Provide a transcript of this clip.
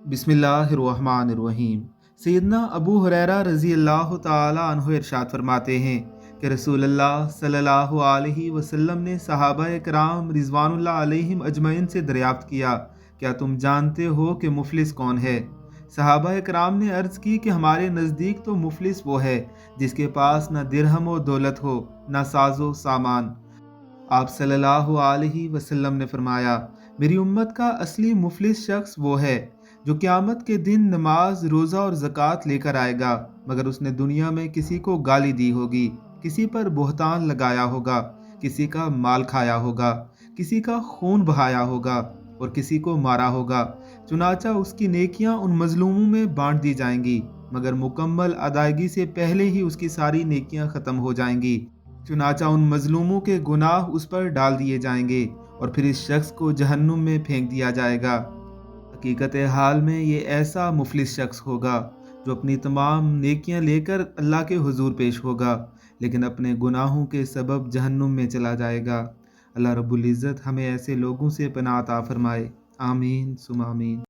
बिस्मिल्लाहिर्रहमानिर्रहीम। सैयदना अबू हुरैरा रज़ी अल्लाह ताला अन्हु इरशाद फरमाते हैं कि रसूलुल्लाह सल्लल्लाहु अलैहि वसल्लम ने सहाबा कराम रिज़वानुल्लाह अलैहिम अजमईन से दरियाफ्त किया, क्या तुम जानते हो कि मुफलिस कौन है? सहाबा कराम ने अर्ज़ की कि हमारे नज़दीक तो मुफलिस वो है जिसके पास न दिरहम व दौलत हो, न साजो सामान। आप सल्लल्लाहु अलैहि वसल्लम ने फरमाया, मेरी उम्मत का असली मुफलिस शख्स वो है जो क़यामत के दिन नमाज, रोज़ा और ज़कात लेकर आएगा, मगर उसने दुनिया में किसी को गाली दी होगी, किसी पर बुहतान लगाया होगा, किसी का माल खाया होगा, किसी का खून बहाया होगा और किसी को मारा होगा। चुनाचा उसकी नेकियां उन मजलूमों में बांट दी जाएंगी, मगर मुकम्मल अदायगी से पहले ही उसकी सारी नेकियां ख़त्म हो जाएंगी। चुनाचा उन मजलूमों के गुनाह उस पर डाल दिए जाएंगे और फिर इस शख्स को जहन्नुम में फेंक दिया जाएगा। हकीकत हाल में ये ऐसा मुफलिस शख्स होगा जो अपनी तमाम नेकियां लेकर अल्लाह के हुजूर पेश होगा, लेकिन अपने गुनाहों के सबब जहन्नुम में चला जाएगा। अल्लाह रब्बुल इज़्ज़त हमें ऐसे लोगों से पनाह अता फरमाए। आमीन सुम आमीन।